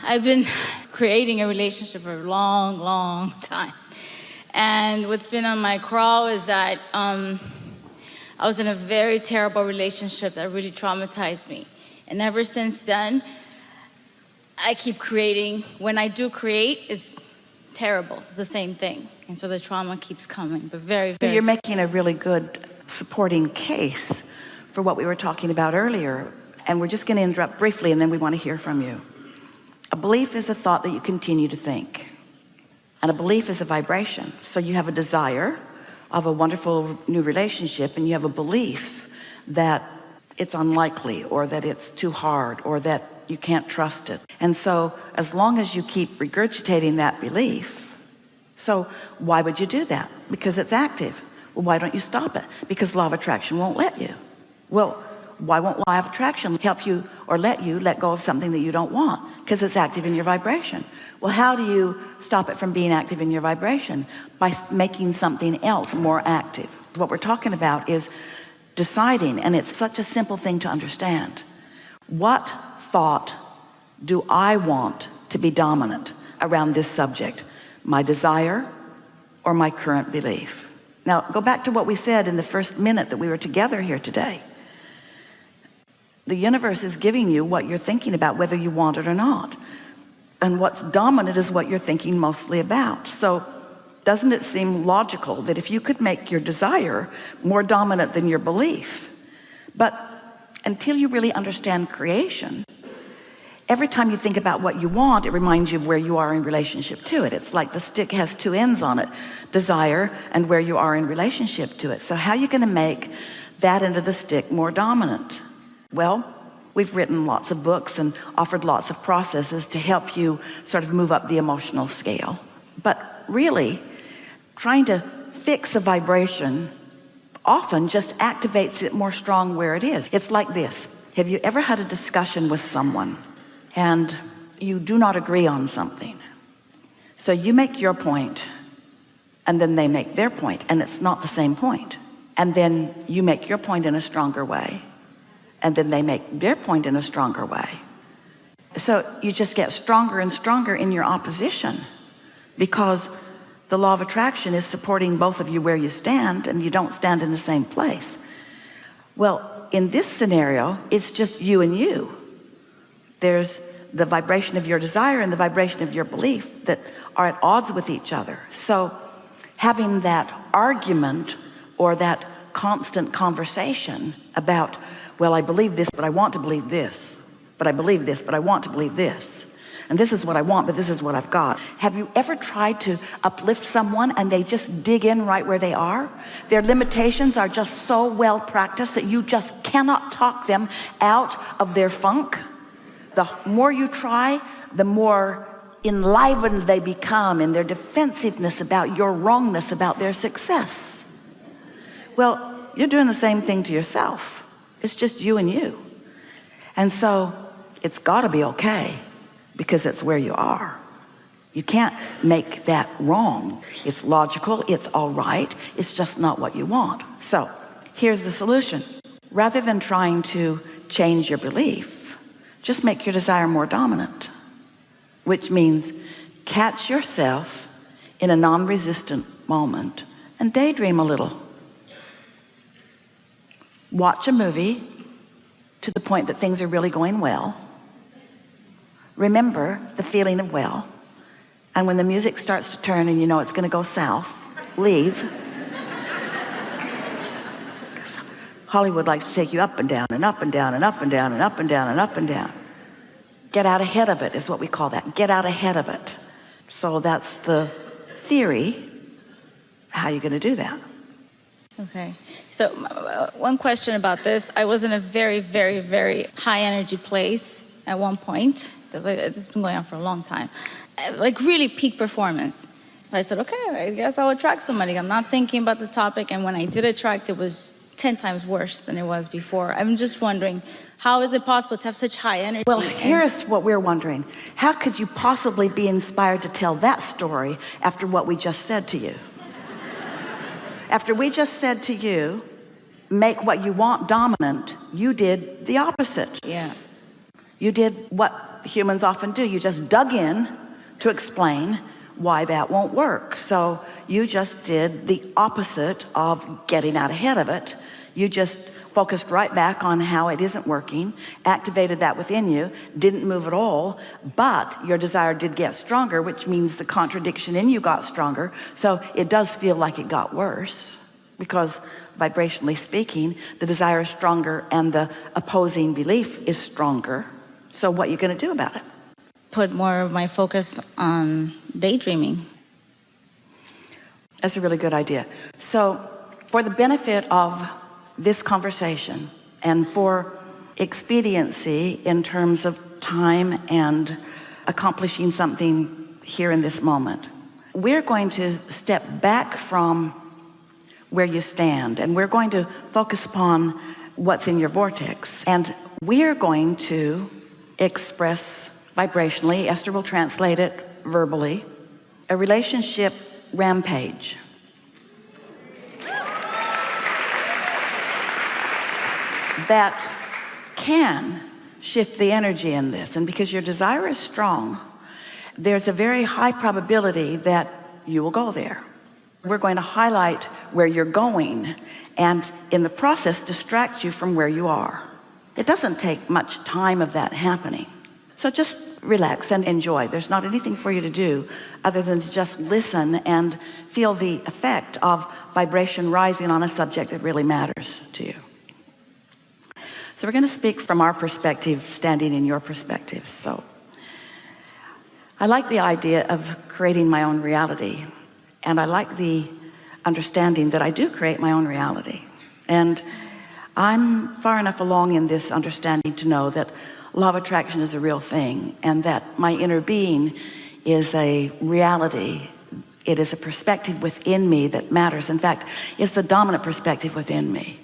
I've been creating a relationship for a long, long time. And what's been on my crawl is that I was in a very terrible relationship that really traumatized me. And ever since then, I keep creating. When I do create, it's terrible. It's the same thing. And so the trauma keeps coming, but very, very... So you're making a really good supporting case for what we were talking about earlier. And we're just going to interrupt briefly, and then we want to hear from you. A belief is a thought that you continue to think. And a belief is a vibration. So you have a desire of a wonderful new relationship, and you have a belief that it's unlikely, or that it's too hard, or that you can't trust it. And so as long as you keep regurgitating that belief, so why would you do that? Because it's active. Well, why don't you stop it? Because law of attraction won't let you. Well, why won't law of attraction help you or let you let go of something that you don't want? Because it's active in your vibration. Well, how do you stop it from being active in your vibration? By making something else more active. What we're talking about is deciding, and it's such a simple thing to understand. What thought do I want to be dominant around this subject? My desire or my current belief? Now, go back to what we said in the first minute that we were together here today. The universe is giving you what you're thinking about, whether you want it or not. And what's dominant is what you're thinking mostly about. So doesn't it seem logical that if you could make your desire more dominant than your belief? But until you really understand creation, every time you think about what you want, it reminds you of where you are in relationship to it. It's like the stick has two ends on it, desire and where you are in relationship to it. So how are you going to make that end of the stick more dominant? Well, we've written lots of books and offered lots of processes to help you sort of move up the emotional scale. But really, trying to fix a vibration often just activates it more strong where it is. It's like this. Have you ever had a discussion with someone and you do not agree on something? So you make your point, and then they make their point, and it's not the same point. And then you make your point in a stronger way, and then they make their point in a stronger way. So you just get stronger and stronger in your opposition, because the law of attraction is supporting both of you where you stand, and you don't stand in the same place. Well, in this scenario, it's just you and you. There's the vibration of your desire and the vibration of your belief that are at odds with each other. So having that argument or that constant conversation about, well, I believe this, but I want to believe this, but I believe this, but I want to believe this, and this is what I want, but this is what I've got. Have you ever tried to uplift someone and they just dig in right where they are? Their limitations are just so well practiced that you just cannot talk them out of their funk. The more you try, the more enlivened they become in their defensiveness about your wrongness about their success. Well, you're doing the same thing to yourself. It's just you and you. And so it's got to be okay, because it's where you are. You can't make that wrong. It's logical, it's all right, it's just not what you want. So here's the solution. Rather than trying to change your belief, just make your desire more dominant, which means catch yourself in a non-resistant moment and daydream a little. Watch a movie to the point that things are really going well. Remember the feeling of well, and when the music starts to turn and you know it's going to go south, leave. Hollywood likes to take you up and down and up and down and up and down and up and down and up and down. Get out ahead of it is what we call that. Get out ahead of it. So that's the theory. How are you going to do that? Okay. So one question about this. I was in a very, very, very high energy place at one point, because it's been going on for a long time. Like really peak performance. So I said, okay, I guess I'll attract somebody. I'm not thinking about the topic. And when I did attract, it was 10 times worse than it was before. I'm just wondering, how is it possible to have such high energy? Well, here's what we're wondering. How could you possibly be inspired to tell that story after what we just said to you? After we just said to you, make what you want dominant, you did the opposite. Yeah. You did what humans often do. You just dug in to explain why that won't work. So you just did the opposite of getting out ahead of it. You just focused right back on how it isn't working, activated that within you, didn't move at all, but your desire did get stronger, which means the contradiction in you got stronger. So it does feel like it got worse, because vibrationally speaking, the desire is stronger and the opposing belief is stronger. So what are you going to do about it? Put more of my focus on daydreaming. That's a really good idea. So for the benefit of this conversation and for expediency in terms of time and accomplishing something here in this moment, we're going to step back from where you stand, and we're going to focus upon what's in your vortex, and we're going to express vibrationally, Esther will translate it verbally, a relationship rampage. That can shift the energy in this. And because your desire is strong, there's a very high probability that you will go there. We're going to highlight where you're going and in the process distract you from where you are. It doesn't take much time of that happening. So just relax and enjoy. There's not anything for you to do other than to just listen and feel the effect of vibration rising on a subject that really matters to you. So we're going to speak from our perspective, standing in your perspective. So I like the idea of creating my own reality. And I like the understanding that I do create my own reality. And I'm far enough along in this understanding to know that law of attraction is a real thing, and that my inner being is a reality. It is a perspective within me that matters. In fact, it's the dominant perspective within me.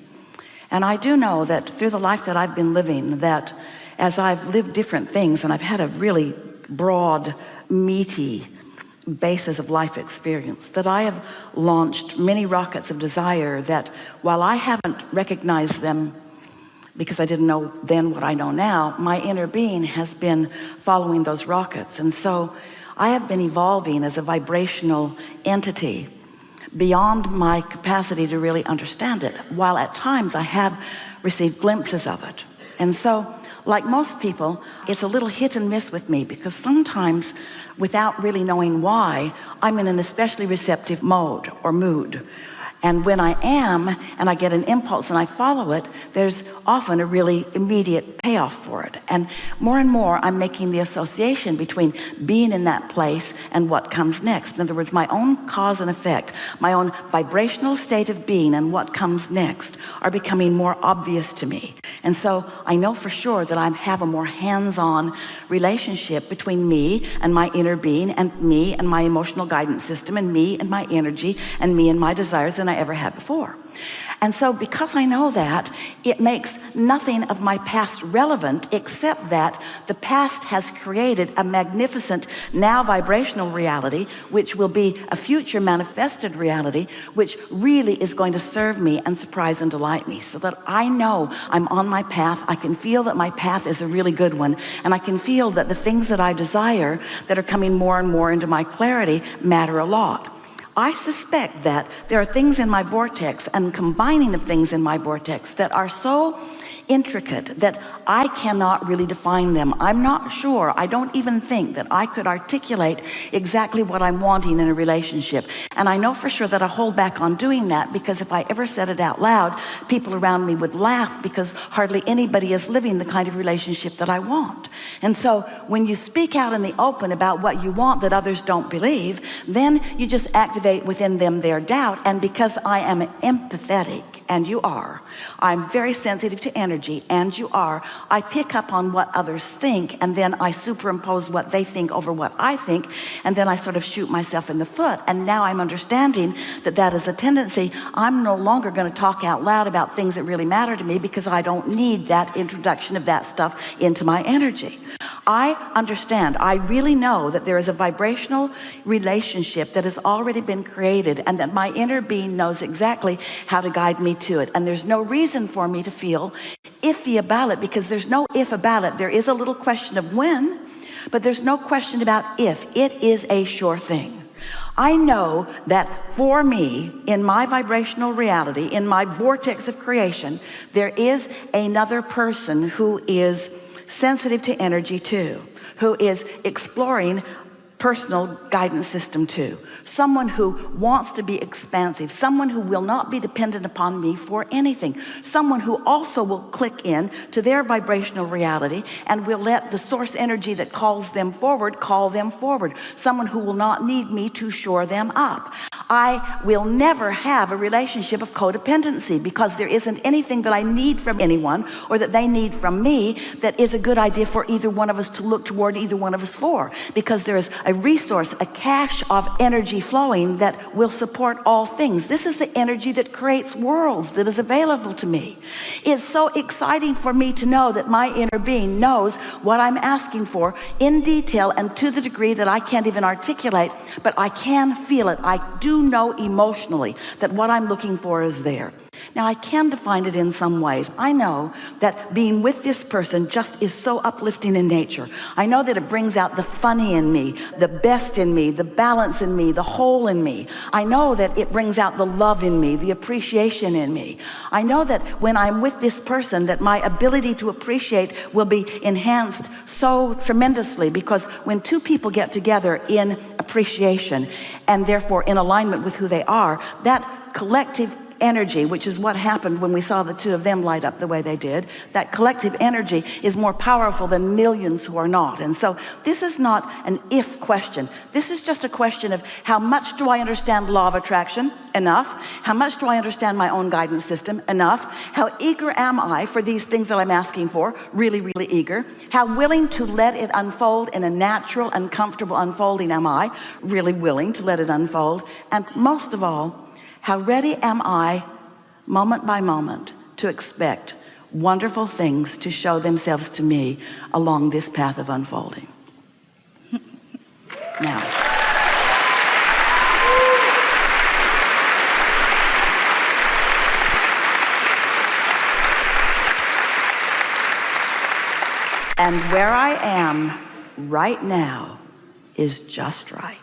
And I do know that through the life that I've been living, that as I've lived different things and I've had a really broad, meaty basis of life experience, that I have launched many rockets of desire that, while I haven't recognized them because I didn't know then what I know now, my inner being has been following those rockets. And so I have been evolving as a vibrational entity beyond my capacity to really understand it, while at times I have received glimpses of it. And so, like most people, it's a little hit and miss with me, because sometimes, without really knowing why, I'm in an especially receptive mode or mood. And when I am, and I get an impulse and I follow it, there's often a really immediate payoff for it. And more, I'm making the association between being in that place and what comes next. In other words, my own cause and effect, my own vibrational state of being and what comes next are becoming more obvious to me. And so I know for sure that I have a more hands-on relationship between me and my inner being, and me and my emotional guidance system, and me and my energy, and me and my desires than I ever had before. And so because I know that, it makes nothing of my past relevant, except that the past has created a magnificent now vibrational reality, which will be a future manifested reality, which really is going to serve me and surprise and delight me, so that I know I'm on my path. I can feel that my path is a really good one, and I can feel that the things that I desire that are coming more and more into my clarity matter a lot. I suspect that there are things in my vortex and combining of things in my vortex that are so intricate that I cannot really define them. I'm not sure. I don't even think that I could articulate exactly what I'm wanting in a relationship. And I know for sure that I hold back on doing that, because if I ever said it out loud, people around me would laugh, because hardly anybody is living the kind of relationship that I want. And so when you speak out in the open about what you want that others don't believe, then you just activate within them their doubt. And because I am empathetic, and you are, I'm very sensitive to energy, and you are, I pick up on what others think, and then I superimpose what they think over what I think, and then I sort of shoot myself in the foot. And now I'm understanding that that is a tendency. I'm no longer going to talk out loud about things that really matter to me, because I don't need that introduction of that stuff into my energy. I understand, I really know that there is a vibrational relationship that has already been created, and that my inner being knows exactly how to guide me to it. And there's no reason for me to feel iffy about it, because there's no if about it. There is a little question of when, but there's no question about if. It is a sure thing. I know that for me, in my vibrational reality, in my vortex of creation, there is another person who is sensitive to energy too, who is exploring personal guidance system too. Someone who wants to be expansive, someone who will not be dependent upon me for anything, someone who also will click in to their vibrational reality and will let the source energy that calls them forward call them forward, someone who will not need me to shore them up. I will never have a relationship of codependency, because there isn't anything that I need from anyone or that they need from me that is a good idea for either one of us to look toward either one of us for, because there is a resource, a cache of energy flowing that will support all things. This is the energy that creates worlds that is available to me. It's so exciting for me to know that my inner being knows what I'm asking for in detail, and to the degree that I can't even articulate, but I can feel it. I do know emotionally that what I'm looking for is there. Now, I can define it in some ways. I know that being with this person just is so uplifting in nature. I know that it brings out the funny in me, the best in me, the balance in me, the whole in me. I know that it brings out the love in me, the appreciation in me. I know that when I'm with this person, that my ability to appreciate will be enhanced so tremendously, because when two people get together in appreciation and therefore in alignment with who they are, that collective energy, which is what happened when we saw the two of them light up the way they did, that collective energy is more powerful than millions who are not. And so this is not an if question. This is just a question of how much do I understand law of attraction? Enough. How much do I understand my own guidance system? Enough. How eager am I for these things that I'm asking for? Really, really eager. How willing to let it unfold in a natural and comfortable unfolding am I? Really willing to let it unfold. And most of all, how ready am I, moment by moment, to expect wonderful things to show themselves to me along this path of unfolding? Now, and where I am right now is just right.